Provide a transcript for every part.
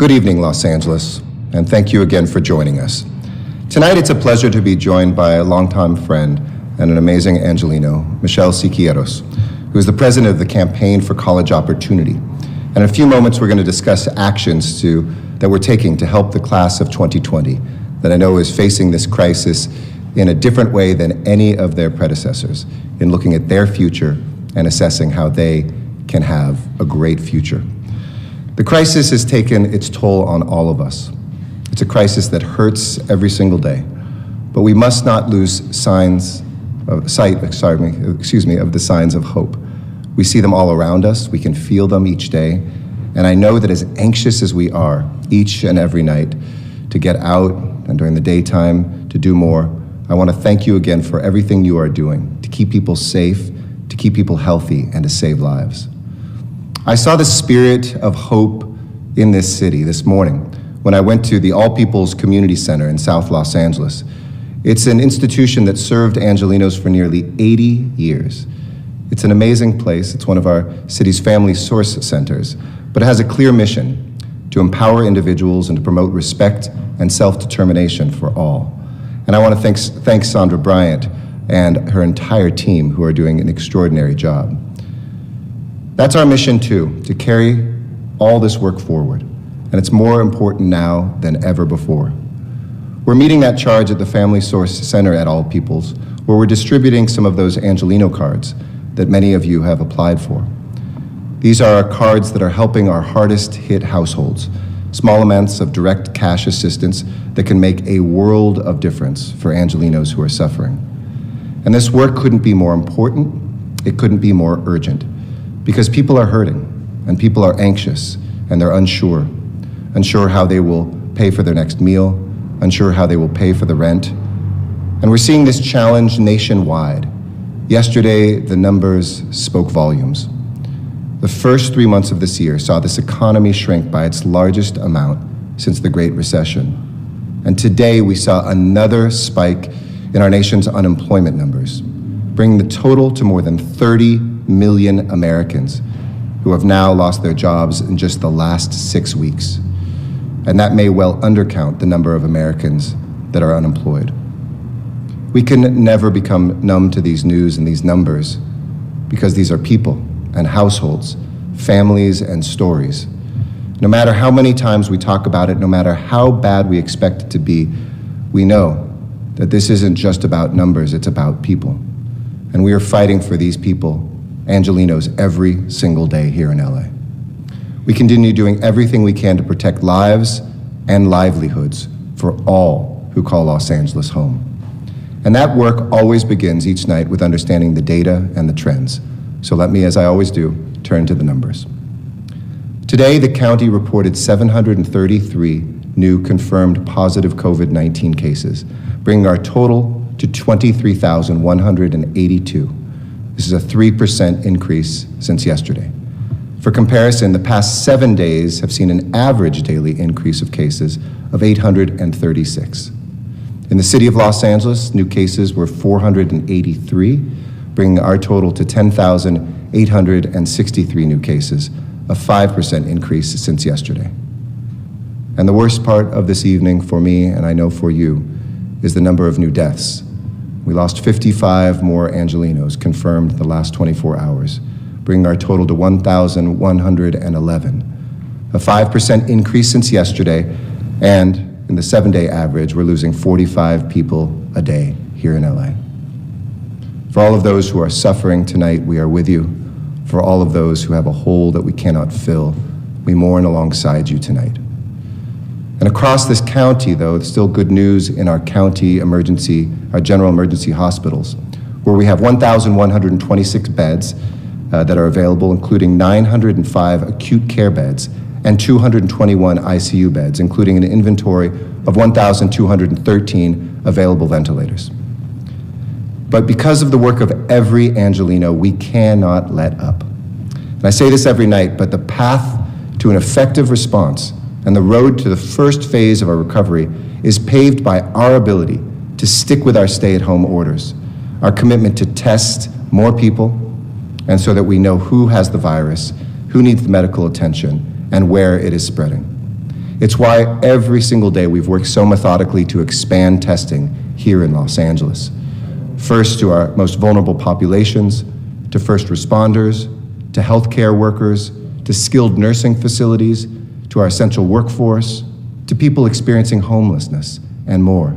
Good evening, Los Angeles, and thank you again for joining us. Tonight, it's a pleasure to be joined by a longtime friend and an amazing Angelino, Michelle Siqueiros, who is the president of the Campaign for College Opportunity. And in a few moments, we're going to discuss actions that we're taking to help the class of 2020 that I know is facing this crisis in a different way than any of their predecessors in looking at their future and assessing how they can have a great future. The crisis has taken its toll on all of us. It's a crisis that hurts every single day, but we must not lose sight of the signs of hope. We see them all around us, we can feel them each day, and I know that as anxious as we are each and every night to get out and during the daytime to do more, I want to thank you again for everything you are doing to keep people safe, to keep people healthy, and to save lives. I saw the spirit of hope in this city this morning when I went to the All People's Community Center in South Los Angeles. It's an institution that served Angelinos for nearly 80 years. It's an amazing place. It's one of our city's family source centers, but it has a clear mission to empower individuals and to promote respect and self-determination for all. And I want to thank Sandra Bryant and her entire team who are doing an extraordinary job. That's our mission too, to carry all this work forward. And it's more important now than ever before. We're meeting that charge at the Family Source Center at All People's, where we're distributing some of those Angelino cards that many of you have applied for. These are our cards that are helping our hardest hit households, small amounts of direct cash assistance that can make a world of difference for Angelinos who are suffering. And this work couldn't be more important, it couldn't be more urgent, because people are hurting, and people are anxious, and they're unsure how they will pay for their next meal, unsure how they will pay for the rent. And we're seeing this challenge nationwide. Yesterday, the numbers spoke volumes. The first 3 months of this year saw this economy shrink by its largest amount since the Great Recession. And today we saw another spike in our nation's unemployment numbers, bringing the total to more than 30 million Americans who have now lost their jobs in just the last 6 weeks. And that may well undercount the number of Americans that are unemployed. We can never become numb to these news and these numbers because these are people and households, families and stories. No matter how many times we talk about it, no matter how bad we expect it to be, we know that this isn't just about numbers, it's about people. And we are fighting for these people, Angelinos, every single day here in LA. We continue doing everything we can to protect lives and livelihoods for all who call Los Angeles home. And that work always begins each night with understanding the data and the trends. So let me, as I always do, turn to the numbers. Today, the county reported 733 new confirmed positive COVID-19 cases, bringing our total to 23,182. This is a 3% increase since yesterday. For comparison, the past 7 days have seen an average daily increase of cases of 836. In the city of Los Angeles, new cases were 483, bringing our total to 10,863 new cases, a 5% increase since yesterday. And the worst part of this evening for me, and I know for you, is the number of new deaths. We lost 55 more Angelinos confirmed the last 24 hours, bringing our total to 1,111, a 5% increase since yesterday, and in the 7-day average, we're losing 45 people a day here in LA. For all of those who are suffering tonight, we are with you. For all of those who have a hole that we cannot fill, we mourn alongside you tonight. And across this county, though, there's still good news in our county our general emergency hospitals, where we have 1,126 beds that are available, including 905 acute care beds and 221 ICU beds, including an inventory of 1,213 available ventilators. But because of the work of every Angelino, we cannot let up. And I say this every night, but the path to an effective response and the road to the first phase of our recovery is paved by our ability to stick with our stay-at-home orders, our commitment to test more people, and so that we know who has the virus, who needs the medical attention, and where it is spreading. It's why every single day we've worked so methodically to expand testing here in Los Angeles. First to our most vulnerable populations, to first responders, to healthcare workers, to skilled nursing facilities, to our essential workforce, to people experiencing homelessness, and more.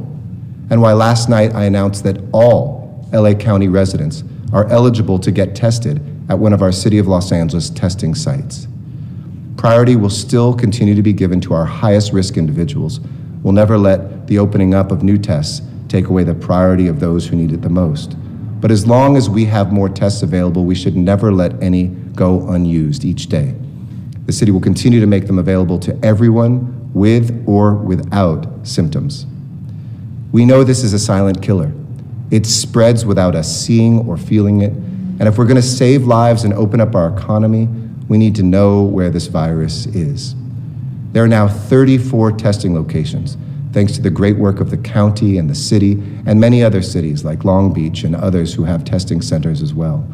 And why last night I announced that all LA County residents are eligible to get tested at one of our City of Los Angeles testing sites. Priority will still continue to be given to our highest risk individuals. We'll never let the opening up of new tests take away the priority of those who need it the most. But as long as we have more tests available, we should never let any go unused each day. The city will continue to make them available to everyone with or without symptoms. We know this is a silent killer. It spreads without us seeing or feeling it. And if we're going to save lives and open up our economy, we need to know where this virus is. There are now 34 testing locations, thanks to the great work of the county and the city and many other cities like Long Beach and others who have testing centers as well.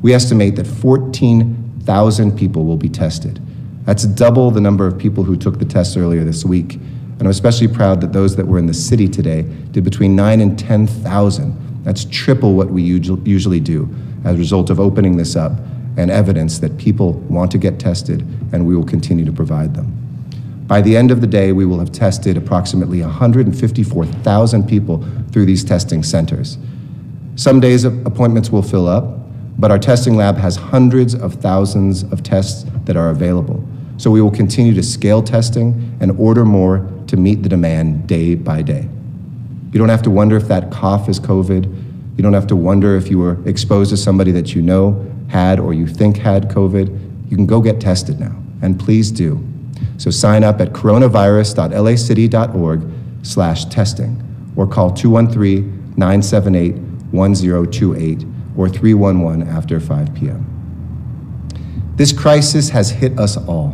We estimate that 14,000 people will be tested. That's double the number of people who took the test earlier this week. And I'm especially proud that those that were in the city today did between 9,000 and 10,000. That's triple what we usually do as a result of opening this up and evidence that people want to get tested, and we will continue to provide them. By the end of the day, we will have tested approximately 154,000 people through these testing centers. Some days appointments will fill up, but our testing lab has hundreds of thousands of tests that are available. So we will continue to scale testing and order more to meet the demand day by day. You don't have to wonder if that cough is COVID. You don't have to wonder if you were exposed to somebody that you know had or you think had COVID. You can go get tested now, and please do. So sign up at coronavirus.lacity.org/testing or call 213-978-1028 or 311 after 5 p.m. This crisis has hit us all.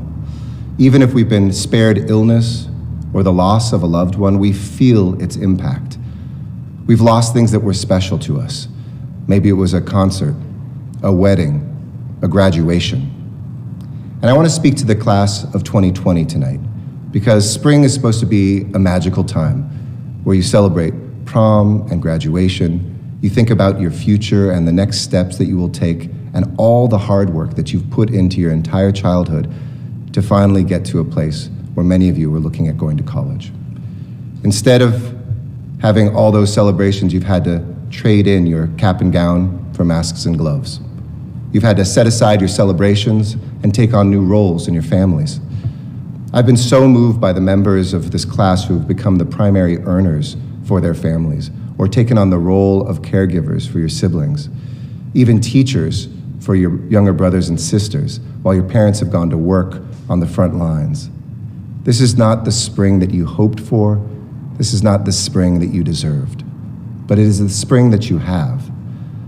Even if we've been spared illness or the loss of a loved one, we feel its impact. We've lost things that were special to us. Maybe it was a concert, a wedding, a graduation. And I want to speak to the class of 2020 tonight, because spring is supposed to be a magical time where you celebrate prom and graduation. You think about your future and the next steps that you will take and all the hard work that you've put into your entire childhood to finally get to a place where many of you were looking at going to college. Instead of having all those celebrations, you've had to trade in your cap and gown for masks and gloves. You've had to set aside your celebrations and take on new roles in your families. I've been so moved by the members of this class who have become the primary earners for their families, or taken on the role of caregivers for your siblings, even teachers for your younger brothers and sisters, while your parents have gone to work on the front lines. This is not the spring that you hoped for. This is not the spring that you deserved, but it is the spring that you have.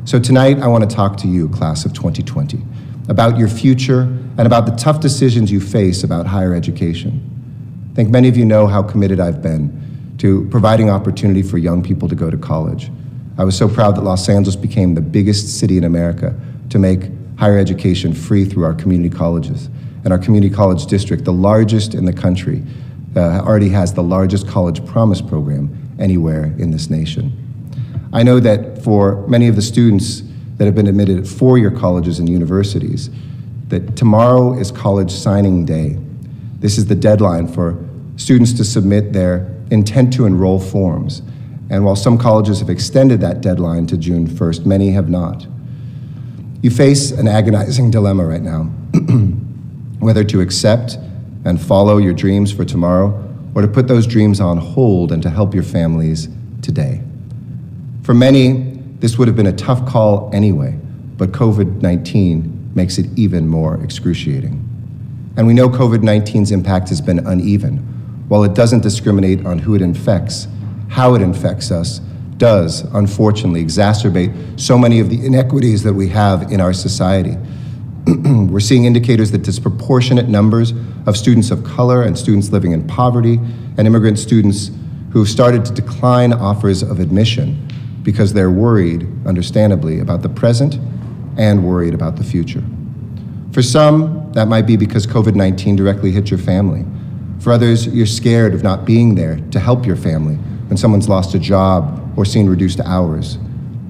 So tonight, I want to talk to you, class of 2020, about your future and about the tough decisions you face about higher education. I think many of you know how committed I've been to providing opportunity for young people to go to college. I was so proud that Los Angeles became the biggest city in America to make higher education free through our community colleges. And our community college district, the largest in the country, already has the largest college promise program anywhere in this nation. I know that for many of the students that have been admitted at four-year colleges and universities, that tomorrow is college signing day. This is the deadline for students to submit their intent to enroll forms. And while some colleges have extended that deadline to June 1st, many have not. You face an agonizing dilemma right now, whether to accept and follow your dreams for tomorrow, or to put those dreams on hold and to help your families today. For many, this would have been a tough call anyway, but COVID-19 makes it even more excruciating. And we know COVID-19's impact has been uneven. While it doesn't discriminate on who it infects, how it infects us does, unfortunately, exacerbate so many of the inequities that we have in our society. We're seeing indicators that disproportionate numbers of students of color and students living in poverty and immigrant students who have started to decline offers of admission because they're worried, understandably, about the present and worried about the future. For some, that might be because COVID-19 directly hit your family, For others, you're scared of not being there to help your family when someone's lost a job or seen reduced hours.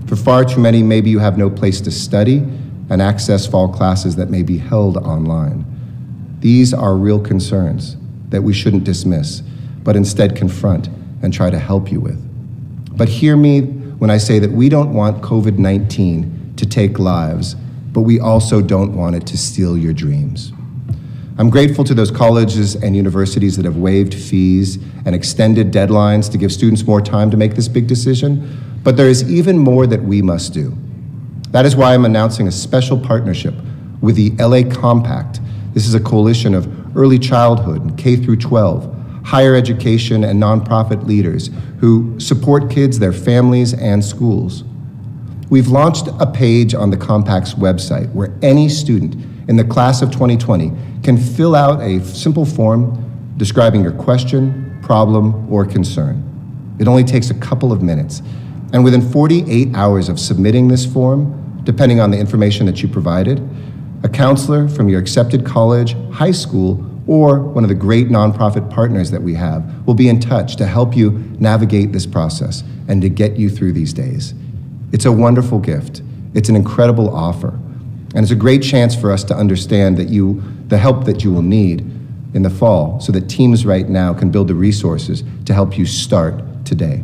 For far too many, maybe you have no place to study and access fall classes that may be held online. These are real concerns that we shouldn't dismiss, but instead confront and try to help you with. But hear me when I say that we don't want COVID-19 to take lives, but we also don't want it to steal your dreams. I'm grateful to those colleges and universities that have waived fees and extended deadlines to give students more time to make this big decision, but there is even more that we must do. That is why I'm announcing a special partnership with the LA Compact. This is a coalition of early childhood and K through 12, higher education and nonprofit leaders who support kids, their families, and schools. We've launched a page on the Compact's website where any student in the class of 2020 can fill out a simple form describing your question, problem, or concern. It only takes a couple of minutes. And within 48 hours of submitting this form, depending on the information that you provided, a counselor from your accepted college, high school, or one of the great nonprofit partners that we have will be in touch to help you navigate this process and to get you through these days. It's a wonderful gift. It's an incredible offer. And it's a great chance for us to understand that the help that you will need in the fall so that teams right now can build the resources to help you start today.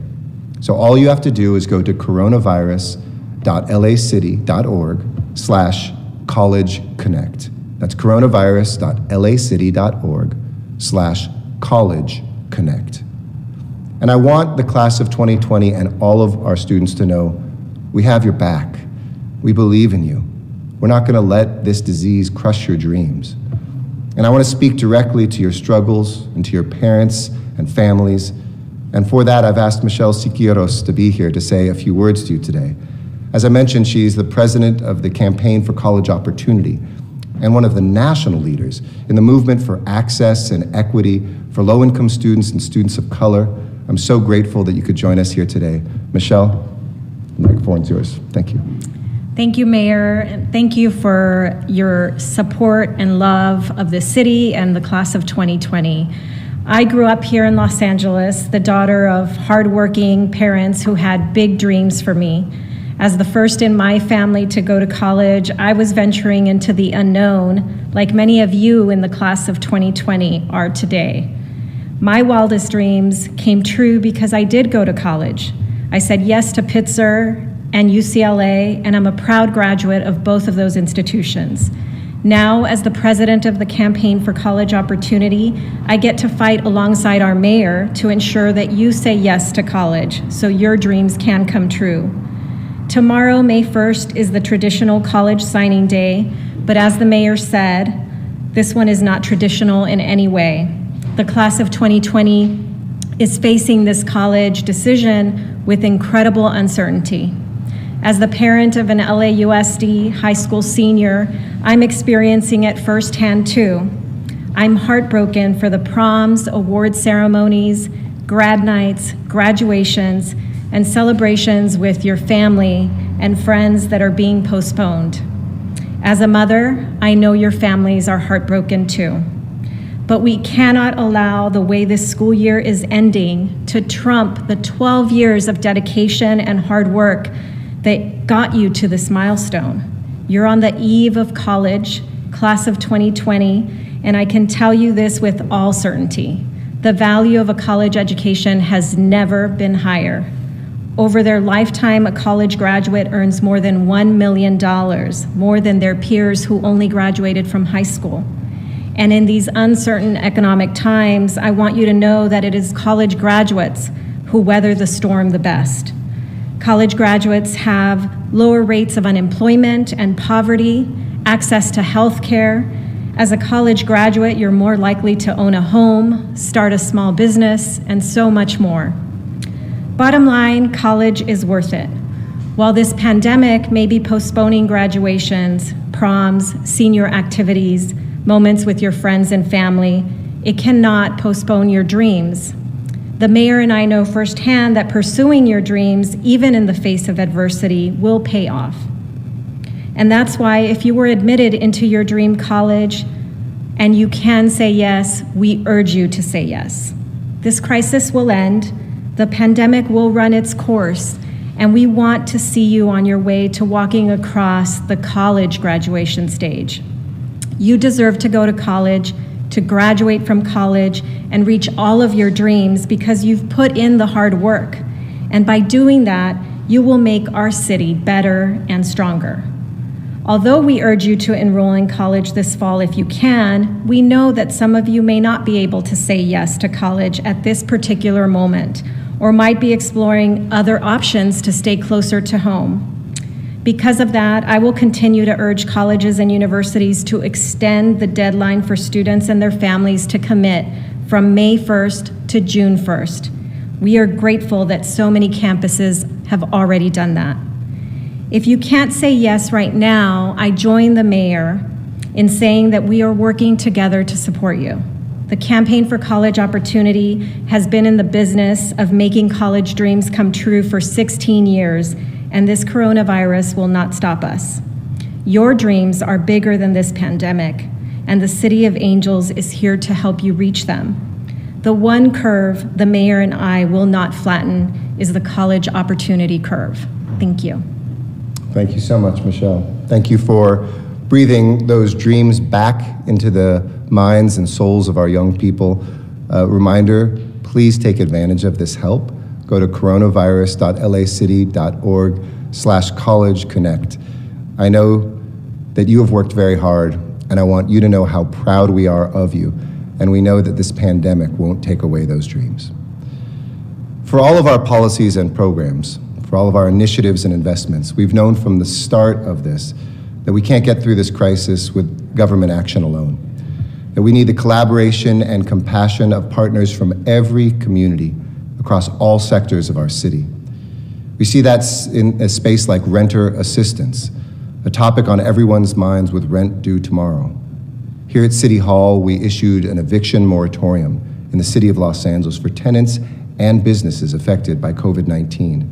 So all you have to do is go to coronavirus.lacity.org/collegeconnect. That's coronavirus.lacity.org/collegeconnect. And I want the class of 2020 and all of our students to know we have your back. We believe in you. We're not going to let this disease crush your dreams. And I want to speak directly to your struggles and to your parents and families. And for that, I've asked Michelle Siqueiros to be here to say a few words to you today. As I mentioned, she's the president of the Campaign for College Opportunity and one of the national leaders in the movement for access and equity for low-income students and students of color. I'm so grateful that you could join us here today. Michelle, the microphone's yours. Thank you. Thank you, Mayor, and thank you for your support and love of the city and the class of 2020. I grew up here in Los Angeles, the daughter of hardworking parents who had big dreams for me. As the first in my family to go to college, I was venturing into the unknown, like many of you in the class of 2020 are today. My wildest dreams came true because I did go to college. I said yes to Pitzer and UCLA, and I'm a proud graduate of both of those institutions. Now, as the president of the Campaign for College Opportunity, I get to fight alongside our mayor to ensure that you say yes to college so your dreams can come true. Tomorrow, May 1st, is the traditional college signing day, but as the mayor said, this one is not traditional in any way. The class of 2020 is facing this college decision with incredible uncertainty. As the parent of an LAUSD high school senior, I'm experiencing it firsthand too. I'm heartbroken for the proms, award ceremonies, grad nights, graduations, and celebrations with your family and friends that are being postponed. As a mother, I know your families are heartbroken too. But we cannot allow the way this school year is ending to trump the 12 years of dedication and hard work that got you to this milestone. You're on the eve of college, class of 2020, and I can tell you this with all certainty. The value of a college education has never been higher. Over their lifetime, a college graduate earns more than $1 million, more than their peers who only graduated from high school. And in these uncertain economic times, I want you to know that it is college graduates who weather the storm the best. College graduates have lower rates of unemployment and poverty, access to health care. As a college graduate, you're more likely to own a home, start a small business, and so much more. Bottom line, college is worth it. While this pandemic may be postponing graduations, proms, senior activities, moments with your friends and family, it cannot postpone your dreams. The mayor and I know firsthand that pursuing your dreams, even in the face of adversity, will pay off. And that's why if you were admitted into your dream college, and you can say yes, we urge you to say yes. This crisis will end, the pandemic will run its course, and we want to see you on your way to walking across the college graduation stage. You deserve to go to college, to graduate from college, and reach all of your dreams because you've put in the hard work. And by doing that, you will make our city better and stronger. Although we urge you to enroll in college this fall if you can, we know that some of you may not be able to say yes to college at this particular moment, or might be exploring other options to stay closer to home. Because of that, I will continue to urge colleges and universities to extend the deadline for students and their families to commit from May 1st to June 1st. We are grateful that so many campuses have already done that. If you can't say yes right now, I join the mayor in saying that we are working together to support you. The Campaign for College Opportunity has been in the business of making college dreams come true for 16 years, and this coronavirus will not stop us. Your dreams are bigger than this pandemic, and the City of Angels is here to help you reach them. The one curve the mayor and I will not flatten is the college opportunity curve. Thank you. Thank you so much, Michelle. Thank you for breathing those dreams back into the minds and souls of our young people. Reminder, please take advantage of this help. Go to coronavirus.lacity.org/collegeconnect. I know that you have worked very hard, and I want you to know how proud we are of you, and we know that this pandemic won't take away those dreams. For all of our policies and programs, for all of our initiatives and investments, we've known from the start of this that we can't get through this crisis with government action alone, that we need the collaboration and compassion of partners from every community across all sectors of our city. We see that in a space like renter assistance, a topic on everyone's minds with rent due tomorrow. Here at City Hall, we issued an eviction moratorium in the city of Los Angeles for tenants and businesses affected by COVID-19.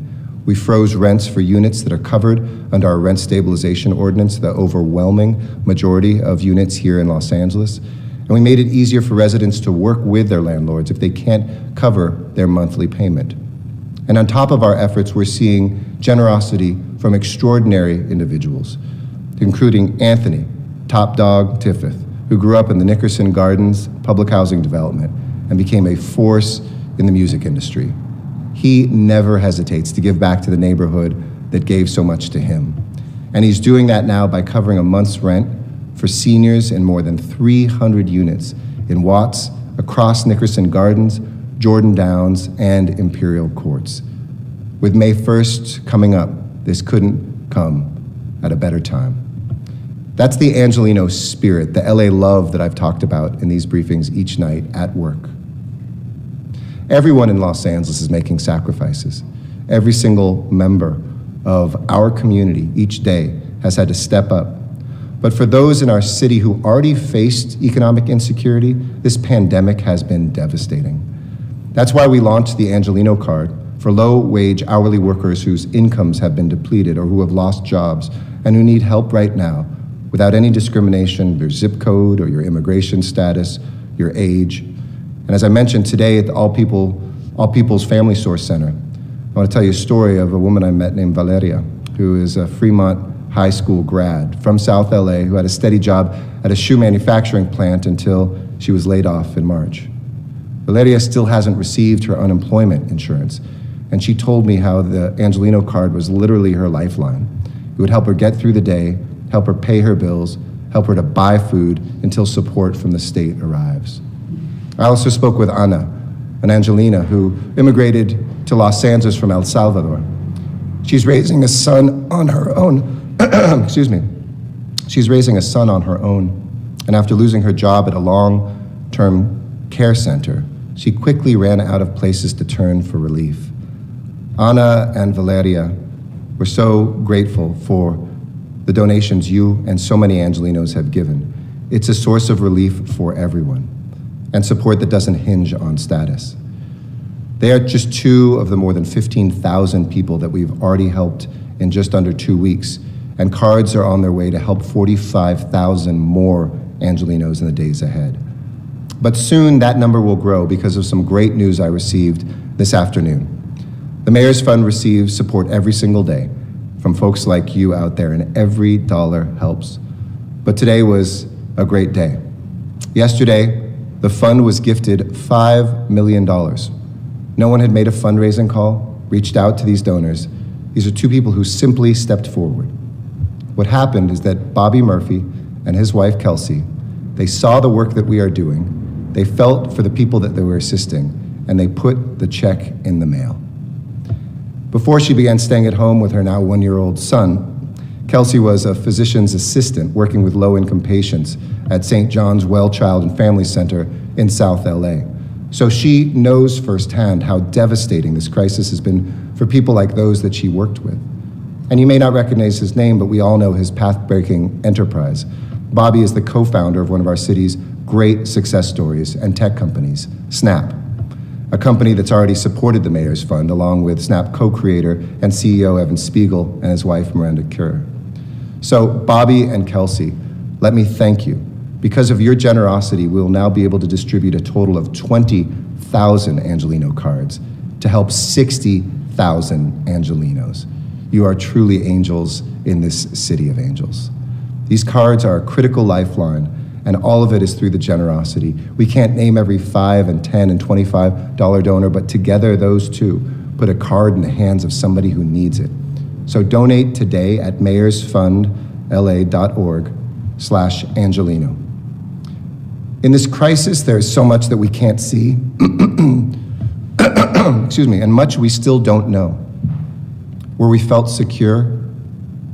We froze rents for units that are covered under our rent stabilization ordinance, the overwhelming majority of units here in Los Angeles. And we made it easier for residents to work with their landlords if they can't cover their monthly payment. And on top of our efforts, we're seeing generosity from extraordinary individuals, including Anthony, Top Dog Tiffith, who grew up in the Nickerson Gardens public housing development and became a force in the music industry. He never hesitates to give back to the neighborhood that gave so much to him. And he's doing that now by covering a month's rent for seniors in more than 300 units in Watts, across Nickerson Gardens, Jordan Downs, and Imperial Courts. With May 1st coming up, this couldn't come at a better time. That's the Angelino spirit, the LA love that I've talked about in these briefings each night at work. Everyone in Los Angeles is making sacrifices. Every single member of our community each day has had to step up. But for those in our city who already faced economic insecurity, this pandemic has been devastating. That's why we launched the Angelino card for low-wage hourly workers whose incomes have been depleted or who have lost jobs and who need help right now without any discrimination, your zip code or your immigration status, your age. And as I mentioned today at the All People's Family Source Center, I want to tell you a story of a woman I met named Valeria, who is a Fremont High School grad from South LA who had a steady job at a shoe manufacturing plant until she was laid off in March. Valeria still hasn't received her unemployment insurance, and she told me how the Angelino card was literally her lifeline. It would help her get through the day, help her pay her bills, help her to buy food until support from the state arrives. I also spoke with Ana, an Angelina who immigrated to Los Angeles from El Salvador. She's raising a son on her own. Excuse me. She's raising a son on her own, and after losing her job at a long-term care center, she quickly ran out of places to turn for relief. Ana and Valeria were so grateful for the donations you and so many Angelinos have given. It's a source of relief for everyone, and support that doesn't hinge on status. They are just two of the more than 15,000 people that we've already helped in just under 2 weeks, and cards are on their way to help 45,000 more Angelinos in the days ahead. But soon that number will grow because of some great news I received this afternoon. The Mayor's Fund receives support every single day from folks like you out there, and every dollar helps. But today was a great day. Yesterday, the fund was gifted $5 million. No one had made a fundraising call, reached out to these donors. These are two people who simply stepped forward. What happened is that Bobby Murphy and his wife, Kelsey, they saw the work that we are doing, they felt for the people that they were assisting, and they put the check in the mail. Before she began staying at home with her now 1-year-old son, Kelsey was a physician's assistant working with low-income patients at St. John's Well Child and Family Center in South LA. So she knows firsthand how devastating this crisis has been for people like those that she worked with. And you may not recognize his name, but we all know his path-breaking enterprise. Bobby is the co-founder of one of our city's great success stories and tech companies, Snap, a company that's already supported the Mayor's Fund, along with Snap co-creator and CEO Evan Spiegel and his wife Miranda Kerr. So Bobby and Kelsey, let me thank you. Because of your generosity, we'll now be able to distribute a total of 20,000 Angelino cards to help 60,000 Angelinos. You are truly angels in this city of angels. These cards are a critical lifeline, and all of it is through the generosity. We can't name every $5 and $10 and $25 donor, but together those two put a card in the hands of somebody who needs it. So donate today at mayorsfundla.org/Angelino. In this crisis, there is so much that we can't see, excuse me, and much we still don't know. Where we felt secure,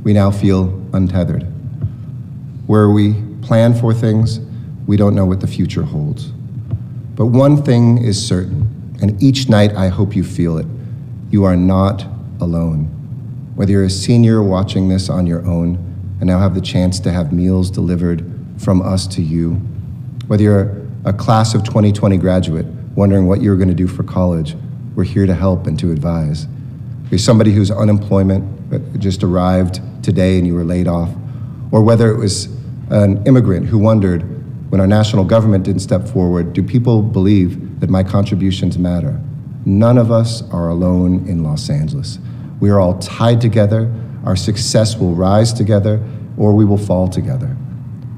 we now feel untethered. Where we plan for things, we don't know what the future holds. But one thing is certain, and each night I hope you feel it. You are not alone. Whether you're a senior watching this on your own and now have the chance to have meals delivered from us to you, whether you're a class of 2020 graduate wondering what you're going to do for college, we're here to help and to advise. If you're somebody whose unemployment just arrived today and you were laid off, or whether it was an immigrant who wondered, when our national government didn't step forward, do people believe that my contributions matter? None of us are alone in Los Angeles. We are all tied together. Our success will rise together, or we will fall together.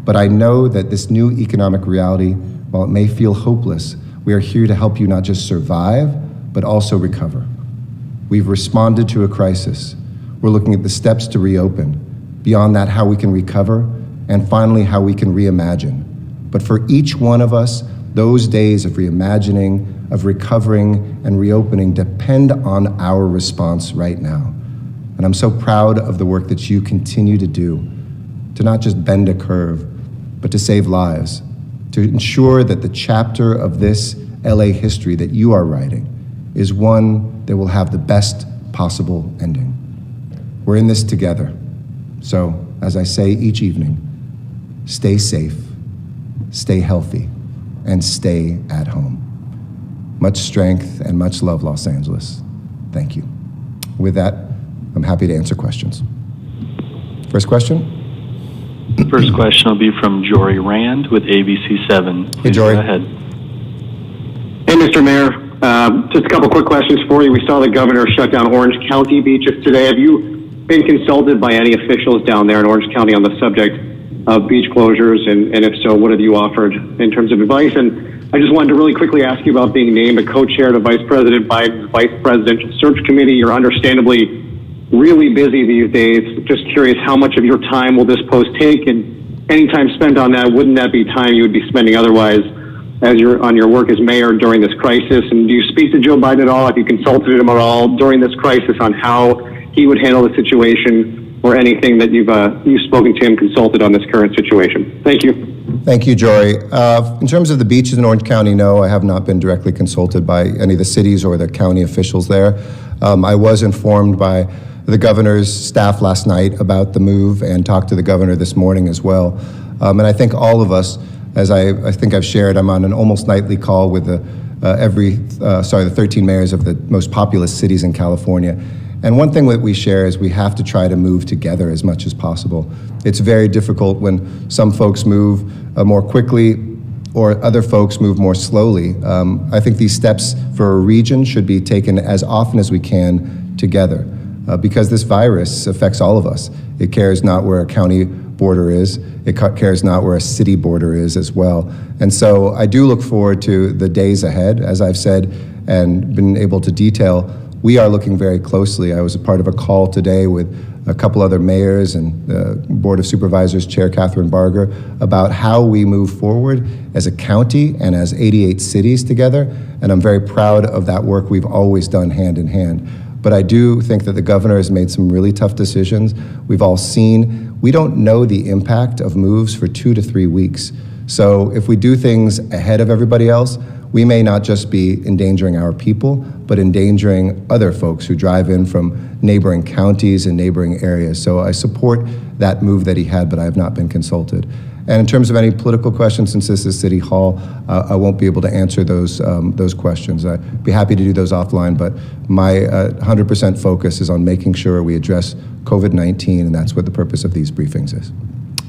But I know that this new economic reality, while it may feel hopeless, we are here to help you not just survive, but also recover. We've responded to a crisis. We're looking at the steps to reopen. Beyond that, how we can recover, and finally, how we can reimagine. But for each one of us, those days of reimagining, of recovering, and reopening depend on our response right now. And I'm so proud of the work that you continue to do, to not just bend a curve, but to save lives, to ensure that the chapter of this LA history that you are writing is one that will have the best possible ending. We're in this together. So, as I say each evening, stay safe, stay healthy, and stay at home. Much strength and much love, Los Angeles. Thank you. With that, I'm happy to answer questions. First question? First question will be from Jory Rand with ABC7. Hey, Jory. Go ahead. Hey, Mr. Mayor. Just a couple quick questions for you. We saw the governor shut down Orange County beaches today. Have you been consulted by any officials down there in Orange County on the subject of beach closures? And if so, what have you offered in terms of advice? And I just wanted to really quickly ask you about being named a co-chair to Vice President Biden's Vice Presidential Search Committee. You're understandably really busy these days. Just curious, how much of your time will this post take? And any time spent on that, wouldn't that be time you would be spending otherwise as you're on your work as mayor during this crisis? And do you speak to Joe Biden at all? Have you consulted him at all during this crisis on how he would handle the situation, or anything that you've spoken to him, consulted on this current situation? Thank you. Thank you, Jory. In terms of the beaches in Orange County, no, I have not been directly consulted by any of the cities or the county officials there. I was informed by the governor's staff last night about the move and talked to the governor this morning as well. And I think all of us, as I think I've shared, I'm on an almost nightly call with the 13 mayors of the most populous cities in California. And one thing that we share is we have to try to move together as much as possible. It's very difficult when some folks move more quickly or other folks move more slowly. I think these steps for a region should be taken as often as we can together because this virus affects all of us. It cares not where a county border is, it cares not where a city border is as well. And so I do look forward to the days ahead. As I've said and been able to detail, we are looking very closely. I was a part of a call today with a couple other mayors and the Board of Supervisors Chair Catherine Barger about how we move forward as a county and as 88 cities together. And I'm very proud of that work we've always done hand in hand. But I do think that the governor has made some really tough decisions. We've all seen, we don't know the impact of moves for 2 to 3 weeks. So if we do things ahead of everybody else, we may not just be endangering our people, but endangering other folks who drive in from neighboring counties and neighboring areas. So I support that move that he had, but I have not been consulted. And in terms of any political questions, since this is City Hall, I won't be able to answer those questions. I'd be happy to do those offline, but my 100% focus is on making sure we address COVID-19, and that's what the purpose of these briefings is.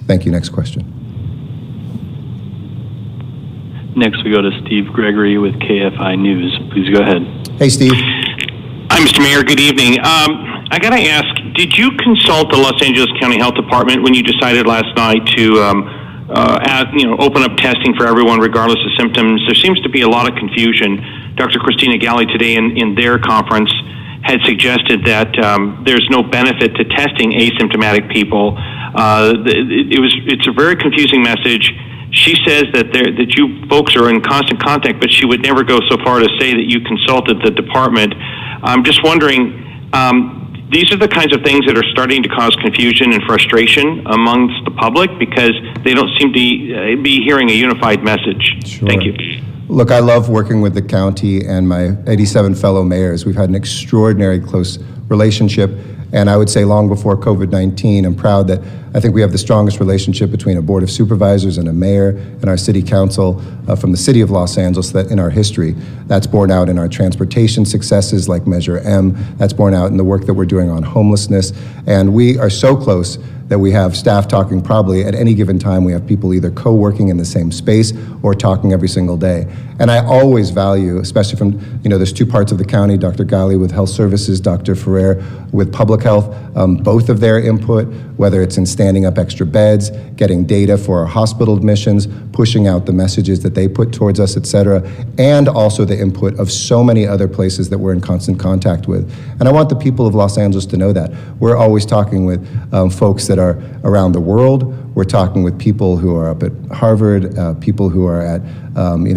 Thank you. Next question. Next, we go to Steve Gregory with KFI News. Please go ahead. Hey, Steve. Hi, Mr. Mayor. Good evening. I got to ask, did you consult the Los Angeles County Health Department when you decided last night to open up testing for everyone regardless of symptoms? There seems to be a lot of confusion. Dr. Christina Galley today in their conference had suggested that there's no benefit to testing asymptomatic people. It's a very confusing message. She says that you folks are in constant contact, but she would never go so far to say that you consulted the department. I'm just wondering, these are the kinds of things that are starting to cause confusion and frustration amongst the public because they don't seem to be hearing a unified message. Sure. Thank you. Look, I love working with the county and my 87 fellow mayors. We've had an extraordinary close relationship. And I would say long before COVID-19, I'm proud that I think we have the strongest relationship between a board of supervisors and a mayor and our city council from the city of Los Angeles that in our history. That's borne out in our transportation successes like Measure M. That's borne out in the work that we're doing on homelessness. And we are so close that we have staff talking probably at any given time. We have people either co-working in the same space or talking every single day. And I always value, especially from, there's two parts of the county, Dr. Gali with Health Services, Dr. Ferrer with Public Health, both of their input, whether it's in standing up extra beds, getting data for our hospital admissions, pushing out the messages that they put towards us, et cetera, and also the input of so many other places that we're in constant contact with. And I want the people of Los Angeles to know that. We're always talking with folks that are around the world. We're talking with people who are up at Harvard, people who are at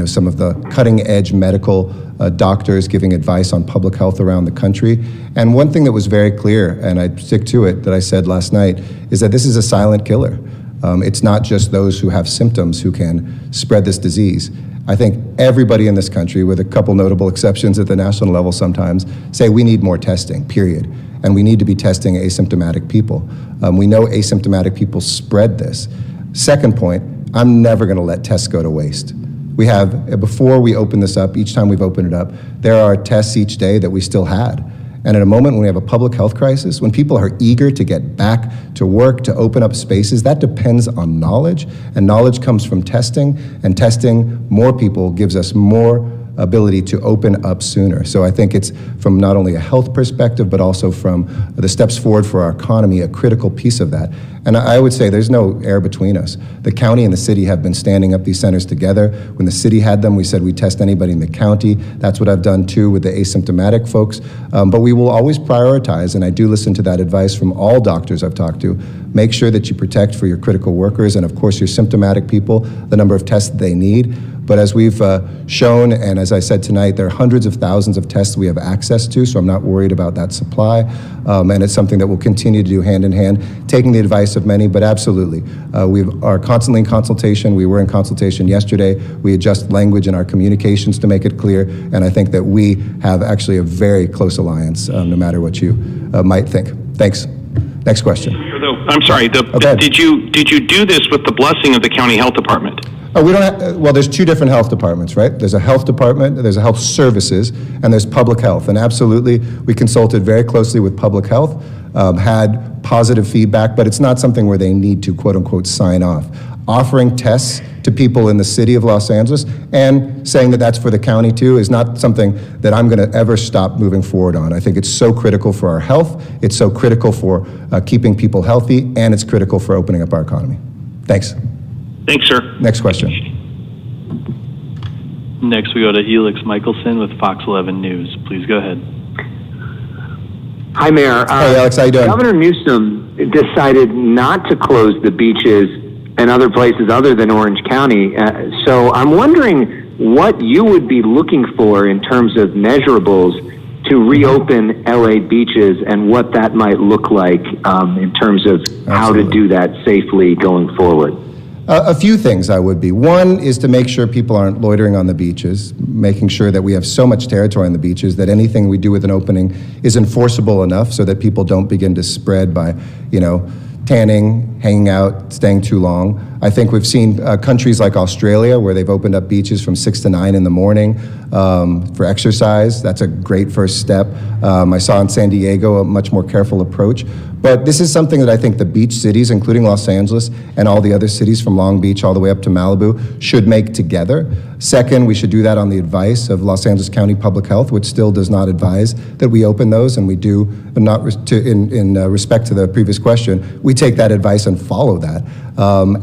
some of the cutting edge medical doctors giving advice on public health around the country. And one thing that was very clear, and I stick to it, that I said last night, is that this is a silent killer. It's not just those who have symptoms who can spread this disease. I think everybody in this country, with a couple notable exceptions at the national level sometimes, say we need more testing, period. And we need to be testing asymptomatic people. We know asymptomatic people spread this. Second point, I'm never going to let tests go to waste. We have, before we open this up, each time we've opened it up, there are tests each day that we still had. And at a moment when we have a public health crisis, when people are eager to get back to work, to open up spaces, that depends on knowledge, and knowledge comes from testing, and testing more people gives us more ability to open up sooner. So I think it's from not only a health perspective, but also from the steps forward for our economy, a critical piece of that. And I would say there's no air between us. The county and the city have been standing up these centers together. When the city had them, we said we'd test anybody in the county. That's what I've done too with the asymptomatic folks. But we will always prioritize, and I do listen to that advice from all doctors I've talked to. Make sure that you protect for your critical workers and of course your symptomatic people, the number of tests that they need. But as we've shown, and as I said tonight, there are hundreds of thousands of tests we have access to, so I'm not worried about that supply. And it's something that we'll continue to do hand in hand, taking the advice of many, but absolutely. We are constantly in consultation. We were in consultation yesterday. We adjust language in our communications to make it clear, and I think that we have actually a very close alliance, no matter what you might think. Thanks. Next question. I'm sorry, did you do this with the blessing of the county health department? We don't have, well, there's two different health departments, right? There's a health department, there's a health services, and there's public health. And absolutely, we consulted very closely with public health, had positive feedback, but it's not something where they need to, quote unquote, sign off. Offering tests to people in the city of Los Angeles and saying that that's for the county too is not something that I'm going to ever stop moving forward on. I think it's so critical for our health, it's so critical for keeping people healthy, and it's critical for opening up our economy. Thanks. Thanks, sir. Next question. Next, we go to Elix Michelson with Fox 11 News. Please go ahead. Hi, Mayor. Hey, Alex, how you doing? Governor Newsom decided not to close the beaches and other places other than Orange County. So I'm wondering what you would be looking for in terms of measurables to reopen LA beaches and what that might look like in terms of how to do that safely going forward. A few things I would be. One is to make sure people aren't loitering on the beaches, making sure that we have so much territory on the beaches that anything we do with an opening is enforceable enough so that people don't begin to spread by, tanning, hanging out, staying too long. I think we've seen countries like Australia where they've opened up beaches from 6 to 9 in the morning for exercise. That's a great first step. I saw in San Diego a much more careful approach. But this is something that I think the beach cities, including Los Angeles and all the other cities from Long Beach all the way up to Malibu, should make together. Second, we should do that on the advice of Los Angeles County Public Health, which still does not advise that we open those, and we do, but not in respect to the previous question, we take that advice and follow that.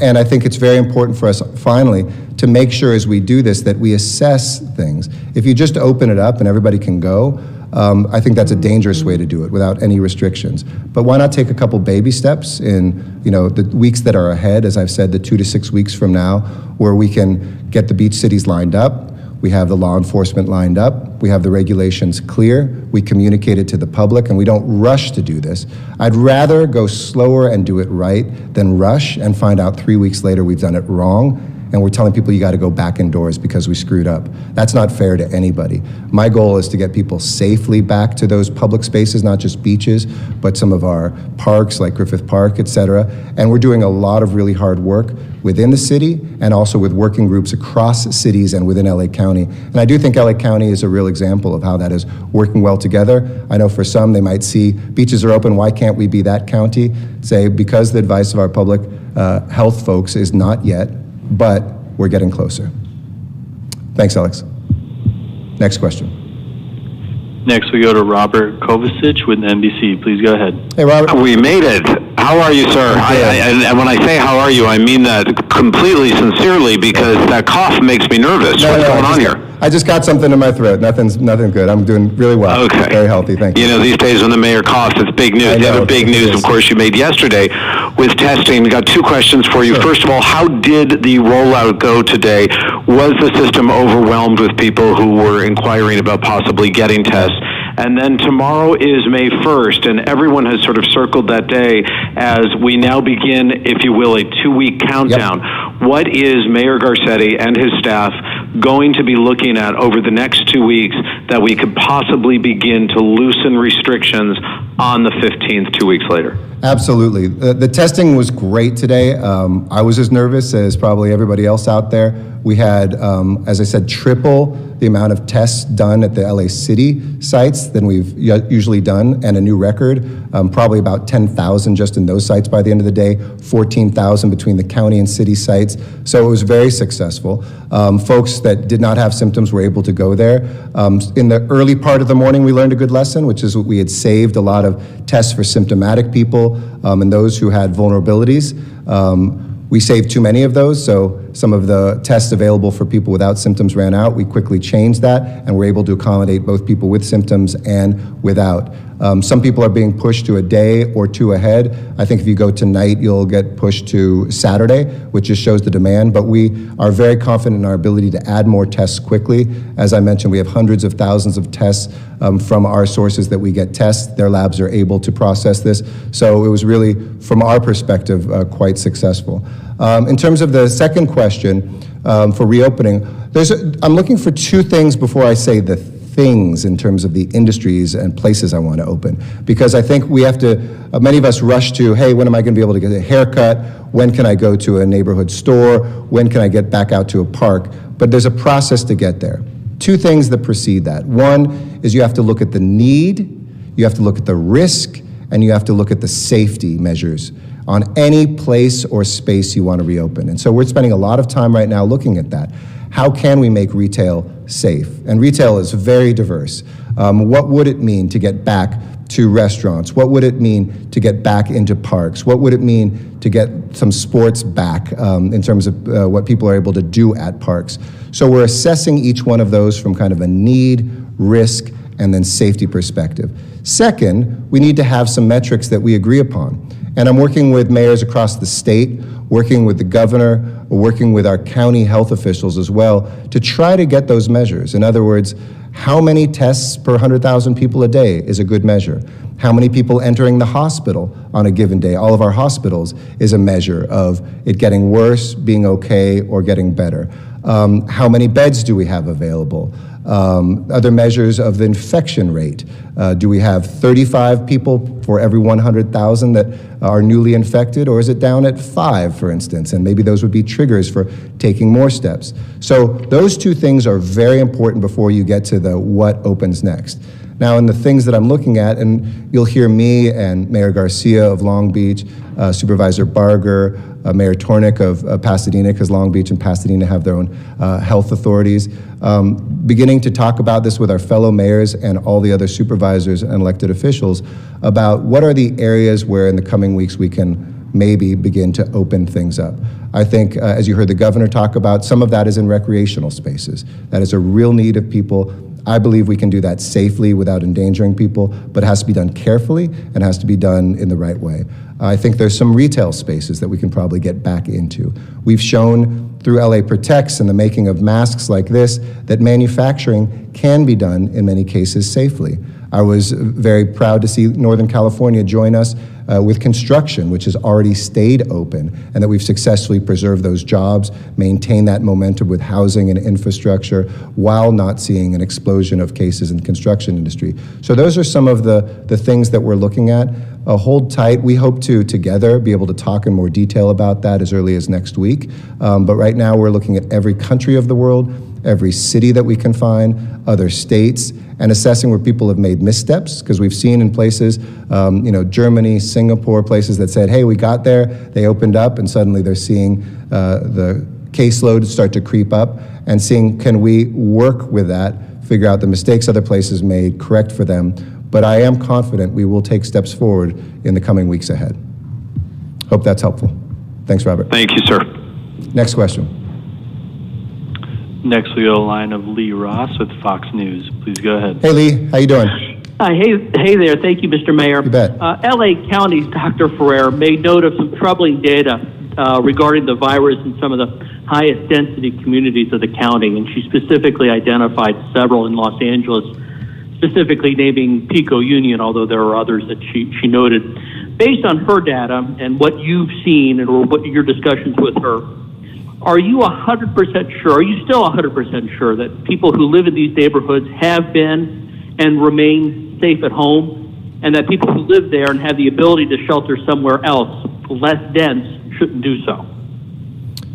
And I think it's very important for us, finally, to make sure as we do this that we assess things. If you just open it up and everybody can go, I think that's a dangerous way to do it without any restrictions. But why not take a couple baby steps in the weeks that are ahead, as I've said, the 2 to 6 weeks from now, where we can get the beach cities lined up, we have the law enforcement lined up, we have the regulations clear, we communicate it to the public, and we don't rush to do this. I'd rather go slower and do it right than rush and find out 3 weeks later we've done it wrong and we're telling people you got to go back indoors because we screwed up. That's not fair to anybody. My goal is to get people safely back to those public spaces, not just beaches, but some of our parks like Griffith Park, et cetera. And we're doing a lot of really hard work within the city and also with working groups across cities and within LA County. And I do think LA County is a real example of how that is working well together. I know for some they might see beaches are open, why can't we be that county? Say, because the advice of our public health folks is not yet, but we're getting closer. Thanks, Alex. Next question. Next, we go to Robert Kovacic with NBC. Please go ahead. Hey, Robert. We made it. How are you, sir? And when I say how are you, I mean that completely sincerely because that cough makes me nervous. What's going on here? I just got something in my throat. Nothing good. I'm doing really well. Okay. Very healthy. Thank you. You know, these days when the mayor coughs, it's big news. The other big news, of course, you made yesterday with testing. We got two questions for you. Sure. First of all, how did the rollout go today? Was the system overwhelmed with people who were inquiring about possibly getting tests? And then tomorrow is May 1st, and everyone has sort of circled that day as we now begin, if you will, a 2-week countdown. Yep. What is Mayor Garcetti and his staff going to be looking at over the next 2 weeks that we could possibly begin to loosen restrictions on the 15th, 2 weeks later? Absolutely. The testing was great today. I was as nervous as probably everybody else out there. We had, as I said, triple the amount of tests done at the LA City sites than we've usually done, and a new record, probably about 10,000 just in those sites by the end of the day, 14,000 between the county and city sites. So it was very successful. Folks that did not have symptoms were able to go there. In the early part of the morning, we learned a good lesson, which is we had saved a lot of tests for symptomatic people and those who had vulnerabilities. We saved too many of those, so some of the tests available for people without symptoms ran out. We quickly changed that, and we're able to accommodate both people with symptoms and without. Some people are being pushed to a day or two ahead. I think if you go tonight, you'll get pushed to Saturday, which just shows the demand, but we are very confident in our ability to add more tests quickly. As I mentioned, we have hundreds of thousands of tests from our sources that we get tests. Their labs are able to process this. So it was really, from our perspective, quite successful. In terms of the second question for reopening, I'm looking for two things before I say the things in terms of the industries and places I want to open. Because I think we have to, many of us rush to, hey, when am I going to be able to get a haircut? When can I go to a neighborhood store? When can I get back out to a park? But there's a process to get there. Two things that precede that. One is you have to look at the need, you have to look at the risk, and you have to look at the safety measures on any place or space you want to reopen. And so we're spending a lot of time right now looking at that. How can we make retail safe? And retail is very diverse. What would it mean to get back to restaurants? What would it mean to get back into parks? What would it mean to get some sports back in terms of what people are able to do at parks? So we're assessing each one of those from kind of a need, risk, and then safety perspective. Second, we need to have some metrics that we agree upon. And I'm working with mayors across the state, working with the governor, working with our county health officials as well to try to get those measures. In other words, how many tests per 100,000 people a day is a good measure? How many people entering the hospital on a given day? All of our hospitals is a measure of it getting worse, being okay, or getting better. How many beds do we have available? Other measures of the infection rate. Do we have 35 people for every 100,000 that are newly infected, or is it down at 5, for instance? And maybe those would be triggers for taking more steps. So those two things are very important before you get to the what opens next. Now, in the things that I'm looking at, and you'll hear me and Mayor Garcia of Long Beach, Supervisor Barger, Mayor Tornick of Pasadena, because Long Beach and Pasadena have their own health authorities, beginning to talk about this with our fellow mayors and all the other supervisors and elected officials about what are the areas where in the coming weeks we can maybe begin to open things up. I think, as you heard the governor talk about, some of that is in recreational spaces. That is a real need of people. I believe we can do that safely without endangering people, but it has to be done carefully and has to be done in the right way. I think there's some retail spaces that we can probably get back into. We've shown through LA Protects and the making of masks like this that manufacturing can be done in many cases safely. I was very proud to see Northern California join us with construction, which has already stayed open, and that we've successfully preserved those jobs, maintained that momentum with housing and infrastructure while not seeing an explosion of cases in the construction industry. So those are some of the things that we're looking at. Hold tight. We hope to, together, be able to talk in more detail about that as early as next week. But right now, we're looking at every country of the world, every city that we can find, other states, and assessing where people have made missteps, because we've seen in places, Germany, Singapore, places that said, hey, we got there, they opened up, and suddenly they're seeing the caseload start to creep up, and seeing, can we work with that, figure out the mistakes other places made, correct for them. But I am confident we will take steps forward in the coming weeks ahead. Hope that's helpful. Thanks, Robert. Thank you, sir. Next question. Next, we go to the line of Lee Ross with Fox News. Please go ahead. Hey, Lee. How you doing? Hey there. Thank you, Mr. Mayor. You bet. L.A. County's Dr. Ferrer made note of some troubling data regarding the virus in some of the highest density communities of the county, and she specifically identified several in Los Angeles, specifically naming Pico Union, although there are others that she noted. Based on her data and what you've seen or what your discussions with her, are you 100% sure, are you still 100% sure that people who live in these neighborhoods have been and remain safe at home, and that people who live there and have the ability to shelter somewhere else, less dense, shouldn't do so?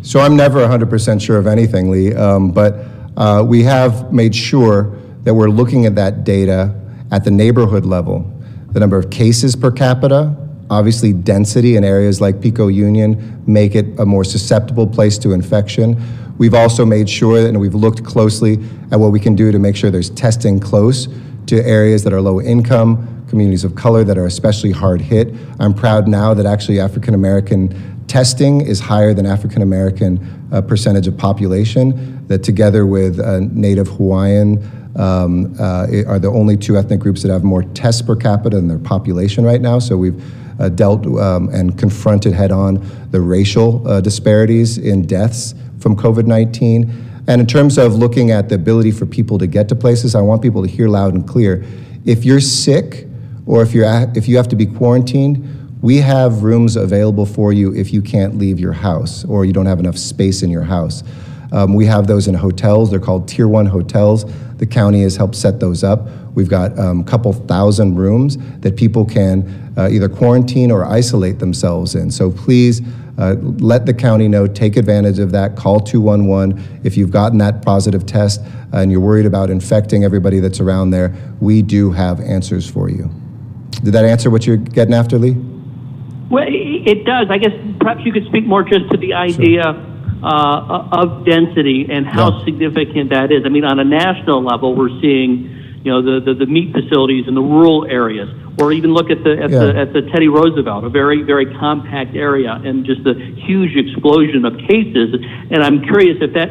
So I'm never 100% sure of anything, Lee, but we have made sure that we're looking at that data at the neighborhood level, the number of cases per capita. Obviously, density in areas like Pico Union make it a more susceptible place to infection. We've also made sure that, and we've looked closely at what we can do to make sure there's testing close to areas that are low income, communities of color that are especially hard hit. I'm proud now that actually African American testing is higher than African American percentage of population, that together with Native Hawaiian are the only two ethnic groups that have more tests per capita than their population right now. So we've dealt and confronted head-on the racial disparities in deaths from COVID-19. And in terms of looking at the ability for people to get to places, I want people to hear loud and clear. If you're sick or if you have to be quarantined, we have rooms available for you if you can't leave your house or you don't have enough space in your house. We have those in hotels. They're called Tier 1 hotels. The county has helped set those up. We've got a couple thousand rooms that people can either quarantine or isolate themselves in. So please let the county know, take advantage of that, call 211. If you've gotten that positive test and you're worried about infecting everybody that's around there, we do have answers for you. Did that answer what you're getting after, Lee? Well, it does. I guess perhaps you could speak more just to the idea of density and how significant that is. I mean, on a national level, we're seeing, the meat facilities in the rural areas, or even look at the Teddy Roosevelt, a very, very compact area, and just the huge explosion of cases. And I'm curious if that,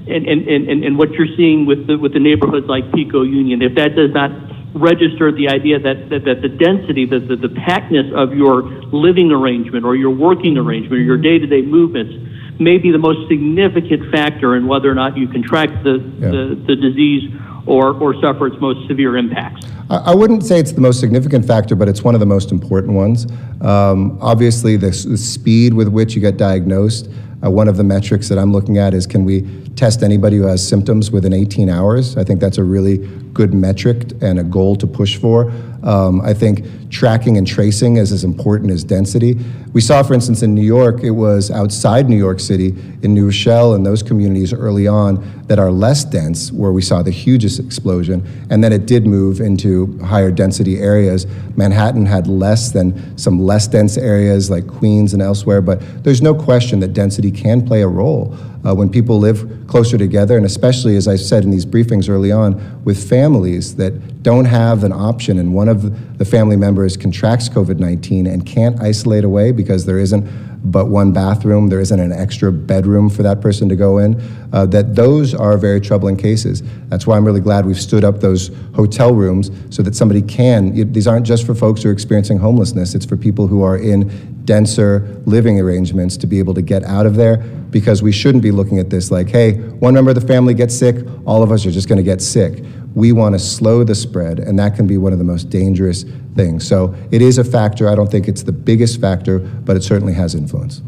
and what you're seeing with the neighborhoods like Pico Union, if that does not register the idea that the density, the packedness of your living arrangement or your working arrangement or your day-to-day movements may be the most significant factor in whether or not you contract the disease or suffer its most severe impacts. I wouldn't say it's the most significant factor, but it's one of the most important ones. Obviously, the speed with which you get diagnosed, one of the metrics that I'm looking at is, can we test anybody who has symptoms within 18 hours? I think that's a really good metric and a goal to push for. I think tracking and tracing is as important as density. We saw, for instance, in New York, it was outside New York City, in New Rochelle and those communities early on that are less dense, where we saw the hugest explosion, and then it did move into higher density areas. Manhattan had less than some less dense areas like Queens and elsewhere, but there's no question that density can play a role when people live closer together, and especially, as I said in these briefings early on, with families that don't have an option and one of the family members contracts COVID-19 and can't isolate away because there isn't but one bathroom, there isn't an extra bedroom for that person to go in, that those are very troubling cases. That's why I'm really glad we've stood up those hotel rooms so that somebody can, these aren't just for folks who are experiencing homelessness, it's for people who are in denser living arrangements to be able to get out of there, because we shouldn't be looking at this like, hey, one member of the family gets sick, all of us are just gonna get sick. We want to slow the spread, and that can be one of the most dangerous things. So it is a factor. I don't think it's the biggest factor, but it certainly has influence.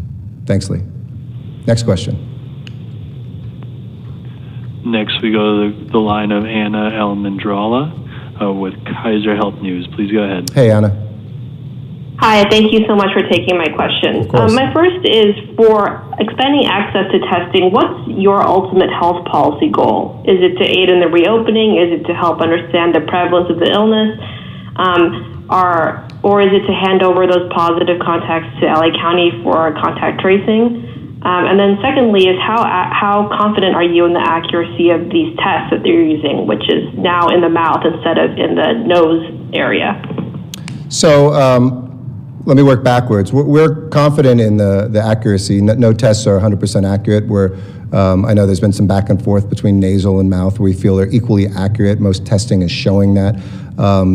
Thanks, Lee. Next question. Next, we go to the line of Anna Almendrala with Kaiser Health News. Please go ahead. Hey, Anna. Hi, thank you so much for taking my question. My first is for expanding access to testing. What's your ultimate health policy goal? Is it to aid in the reopening? Is it to help understand the prevalence of the illness? Or is it to hand over those positive contacts to LA County for contact tracing? And then secondly is how confident are you in the accuracy of these tests that they're using, which is now in the mouth instead of in the nose area? So, let me work backwards. We're confident in the accuracy. No tests are 100% accurate. I know there's been some back and forth between nasal and mouth where we feel they're equally accurate. Most testing is showing that.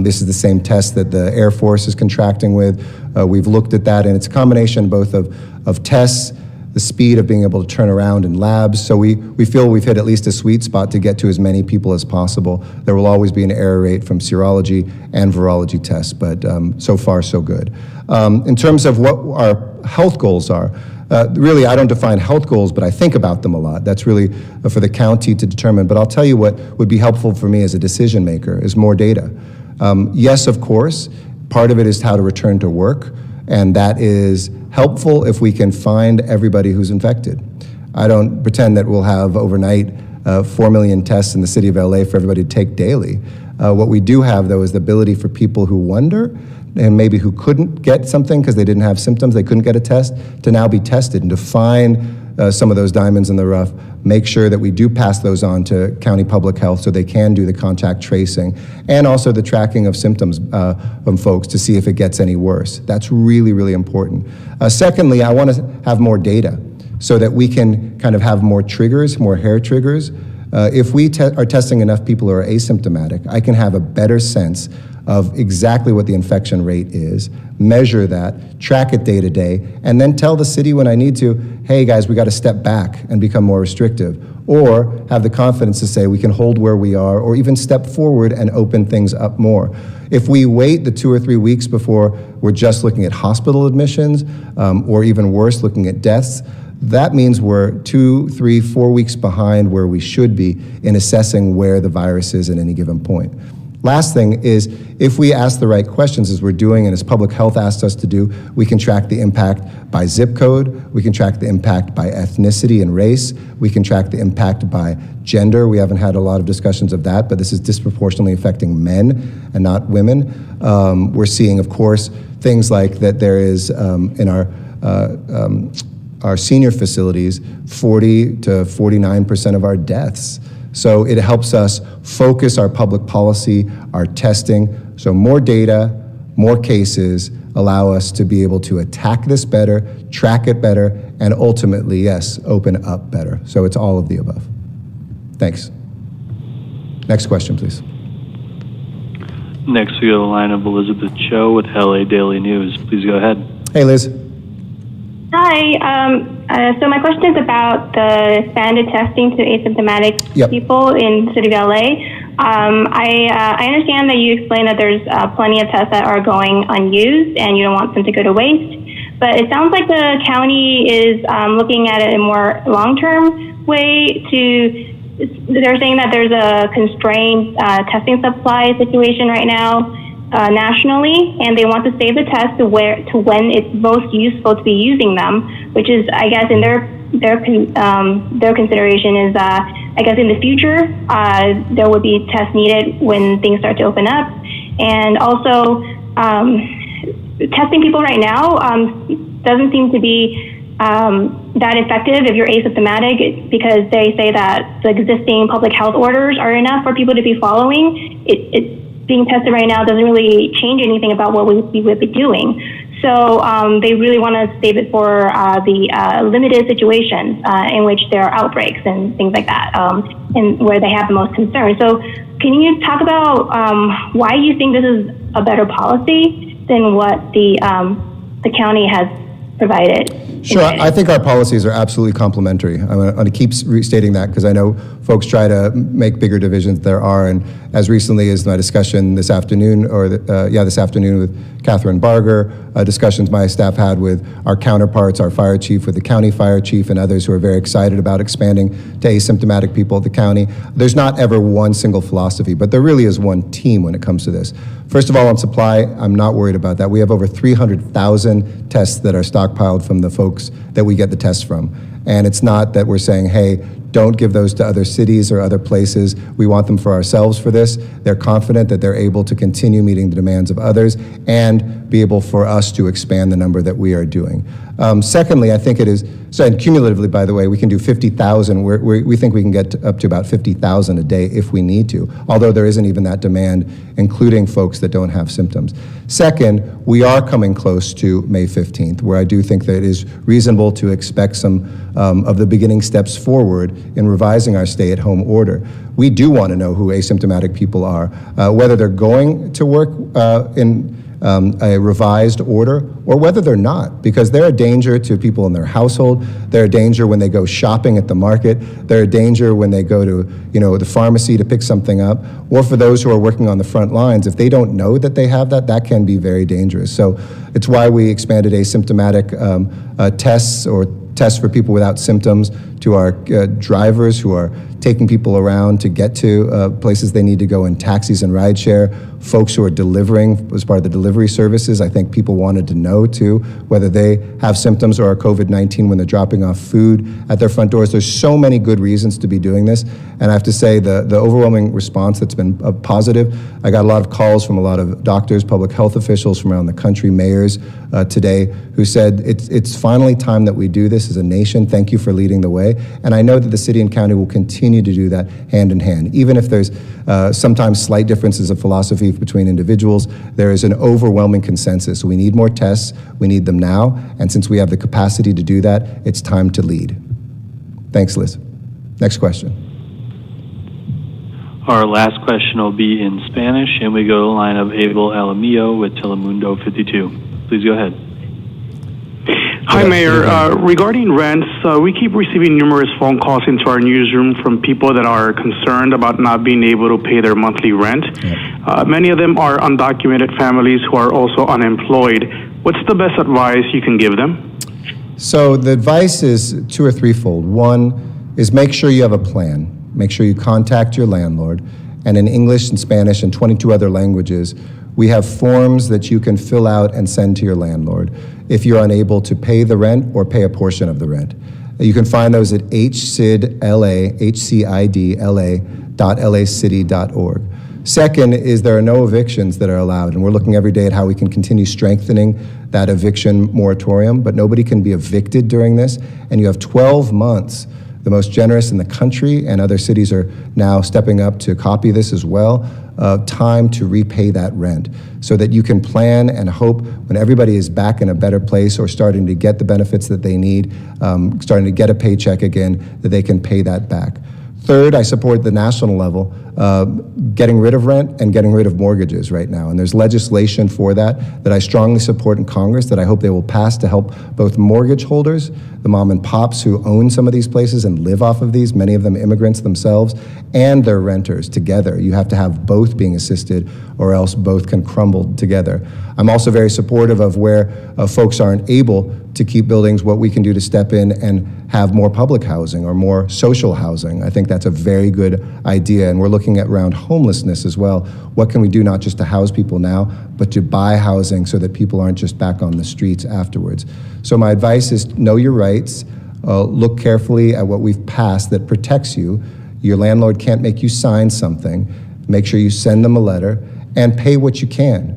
This is the same test that the Air Force is contracting with. We've looked at that, and it's a combination both of tests, the speed of being able to turn around in labs. So we feel we've hit at least a sweet spot to get to as many people as possible. There will always be an error rate from serology and virology tests, but so far so good. In terms of what our health goals are, really I don't define health goals, but I think about them a lot. That's really for the county to determine. But I'll tell you what would be helpful for me as a decision maker is more data. Yes, of course, part of it is how to return to work, and that is helpful if we can find everybody who's infected. I don't pretend that we'll have overnight 4 million tests in the city of LA for everybody to take daily. What we do have, though, is the ability for people who wonder and maybe who couldn't get something because they didn't have symptoms, they couldn't get a test, to now be tested and to find some of those diamonds in the rough, make sure that we do pass those on to county public health so they can do the contact tracing, and also the tracking of symptoms from folks to see if it gets any worse. That's really, really important. Secondly, I want to have more data so that we can kind of have more triggers, more hair triggers. If we are testing enough people who are asymptomatic, I can have a better sense of exactly what the infection rate is, measure that, track it day to day, and then tell the city when I need to, hey guys, we got to step back and become more restrictive, or have the confidence to say we can hold where we are, or even step forward and open things up more. If we wait the 2 or 3 weeks before we're just looking at hospital admissions, or even worse, looking at deaths, That means we're 2, 3, 4 weeks behind where we should be in assessing where the virus is at any given point. Last thing is, if we ask the right questions, as we're doing and as public health asked us to do, we can track the impact by zip code, we can track the impact by ethnicity and race, we can track the impact by gender. We haven't had a lot of discussions of that, but this is disproportionately affecting men and not women. We're seeing, of course, things like that there is in our senior facilities, 40 to 49% of our deaths. So it helps us focus our public policy, our testing. So more data, more cases allow us to be able to attack this better, track it better, and ultimately, yes, open up better. So it's all of the above. Thanks. Next question, please. Next, we have a line of Elizabeth Cho with LA Daily News. Please go ahead. Hey, Liz. Hi. So my question is about the expanded testing to asymptomatic people in the city of LA. I understand that you explained that there's plenty of tests that are going unused and you don't want them to go to waste. But it sounds like the county is looking at it in a more long-term way they're saying that there's a constrained testing supply situation right now nationally, and they want to save the tests to when it's most useful to be using them, which is, I guess, in their consideration is, I guess, in the future there would be tests needed when things start to open up, and also testing people right now doesn't seem to be that effective if you're asymptomatic, because they say that the existing public health orders are enough for people to be following. It's being tested right now doesn't really change anything about what we would be doing. So they really want to save it for the limited situations in which there are outbreaks and things like that, and where they have the most concern. So can you talk about why you think this is a better policy than what the county has provided? Sure, I think our policies are absolutely complementary. I'm going to keep restating that because I know folks try to make bigger divisions there are, and as recently as my discussion this afternoon, this afternoon with Catherine Barger, discussions my staff had with our counterparts, our fire chief, with the county fire chief, and others who are very excited about expanding to asymptomatic people at the county. There's not ever one single philosophy, but there really is one team when it comes to this. First of all, on supply, I'm not worried about that. We have over 300,000 tests that are stockpiled from the folks that we get the tests from. And it's not that we're saying, hey, don't give those to other cities or other places. We want them for ourselves for this. They're confident that they're able to continue meeting the demands of others and be able for us to expand the number that we are doing. Secondly, I think it is, and cumulatively, by the way, we can do 50,000. We think we can get up to about 50,000 a day if we need to, although there isn't even that demand, including folks that don't have symptoms. Second, we are coming close to May 15th, where I do think that it is reasonable to expect some of the beginning steps forward in revising our stay-at-home order. We do want to know who asymptomatic people are, whether they're going to work in a revised order or whether they're not, because they're a danger to people in their household. They're a danger when they go shopping at the market. They're a danger when they go to, the pharmacy to pick something up, or for those who are working on the front lines. If they don't know that they have that can be very dangerous. So it's why we expanded asymptomatic tests or tests for people without symptoms to our drivers who are taking people around to get to places they need to go in taxis and rideshare, folks who are delivering as part of the delivery services. I think people wanted to know too whether they have symptoms or are COVID-19 when they're dropping off food at their front doors. There's so many good reasons to be doing this, and I have to say the overwhelming response that's been positive. I got a lot of calls from a lot of doctors, public health officials from around the country, mayors today, who said it's finally time that we do this as a nation. Thank you for leading the way. And I know that the city and county will continue to do that hand in hand. Even if there's sometimes slight differences of philosophy between individuals, there is an overwhelming consensus. We need more tests, we need them now, and since we have the capacity to do that, it's time to lead. Thanks, Liz. Next question. Our last question will be in Spanish, and we go to the line of Abel Alamillo with Telemundo 52. Please go ahead. Hi, Mayor. Regarding rents, we keep receiving numerous phone calls into our newsroom from people that are concerned about not being able to pay their monthly rent. Many of them are undocumented families who are also unemployed. What's the best advice you can give them? So the advice is two or threefold. One is make sure you have a plan. Make sure you contact your landlord. And in English and Spanish and 22 other languages, we have forms that you can fill out and send to your landlord if you're unable to pay the rent or pay a portion of the rent. You can find those at hcidla.lacity.org. Second is there are no evictions that are allowed, and we're looking every day at how we can continue strengthening that eviction moratorium, but nobody can be evicted during this, and you have 12 months, the most generous in the country, and other cities are now stepping up to copy this as well, time to repay that rent so that you can plan and hope when everybody is back in a better place or starting to get the benefits that they need, starting to get a paycheck again, that they can pay that back. Third, I support the national level, getting rid of rent and getting rid of mortgages right now. And there's legislation for that I strongly support in Congress that I hope they will pass to help both mortgage holders, the mom and pops who own some of these places and live off of these, many of them immigrants themselves, and their renters together. You have to have both being assisted or else both can crumble together. I'm also very supportive of where folks aren't able to keep buildings, what we can do to step in and have more public housing or more social housing. I think that's a very good idea, and we're looking at around homelessness as well. What can we do not just to house people now, but to buy housing so that people aren't just back on the streets afterwards? So my advice is know your rights, look carefully at what we've passed that protects you. Your landlord can't make you sign something. Make sure you send them a letter and pay what you can.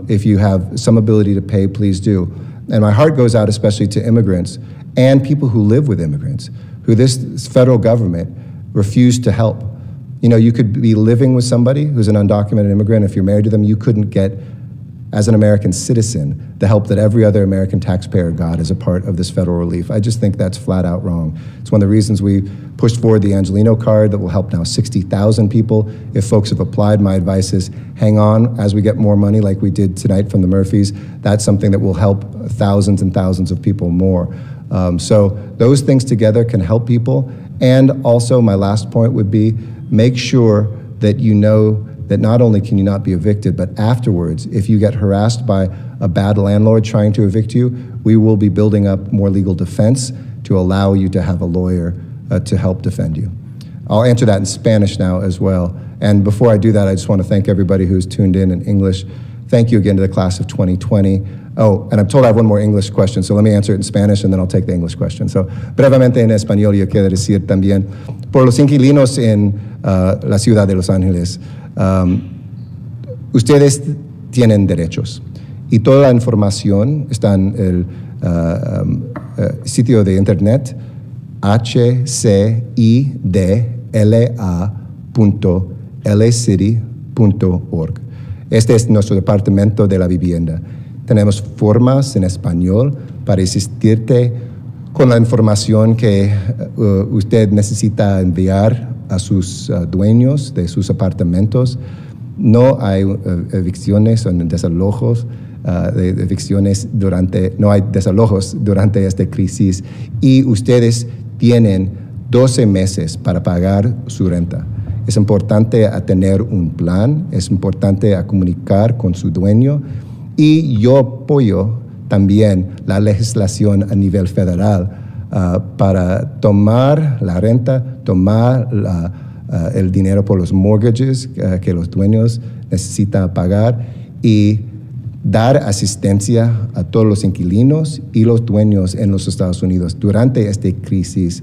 If you have some ability to pay, please do. And my heart goes out especially to immigrants and people who live with immigrants, who this federal government refused to help. You know, you could be living with somebody who's an undocumented immigrant. If you're married to them, you couldn't get, as an American citizen, the help that every other American taxpayer got as a part of this federal relief. I just think that's flat out wrong. It's one of the reasons we pushed forward the Angelino card that will help now 60,000 people. If folks have applied, my advice is hang on as we get more money like we did tonight from the Murphys. That's something that will help thousands and thousands of people more. So those things together can help people. And also my last point would be make sure that you know that not only can you not be evicted, but afterwards, if you get harassed by a bad landlord trying to evict you, we will be building up more legal defense to allow you to have a lawyer to help defend you. I'll answer that in Spanish now as well. And before I do that, I just want to thank everybody who's tuned in English. Thank you again to the class of 2020. Oh, and I'm told I have one more English question, so let me answer it in Spanish and then I'll take the English question. So, brevemente en español, yo quiero decir también, por los inquilinos en la ciudad de Los Ángeles, ustedes tienen derechos y toda la información está en el sitio de internet hcidla.lacity.org. Este es nuestro departamento de la vivienda. Tenemos formas en español para asistirte con la información que usted necesita enviar a sus dueños de sus apartamentos. No hay evicciones o desalojos no hay desalojos durante esta crisis y ustedes tienen 12 meses para pagar su renta. Es importante a tener un plan, es importante a comunicar con su dueño y yo apoyo también la legislación a nivel federal para tomar la renta, tomar el dinero por los mortgages que los dueños necesitan pagar y dar asistencia a todos los inquilinos y los dueños en los Estados Unidos durante esta crisis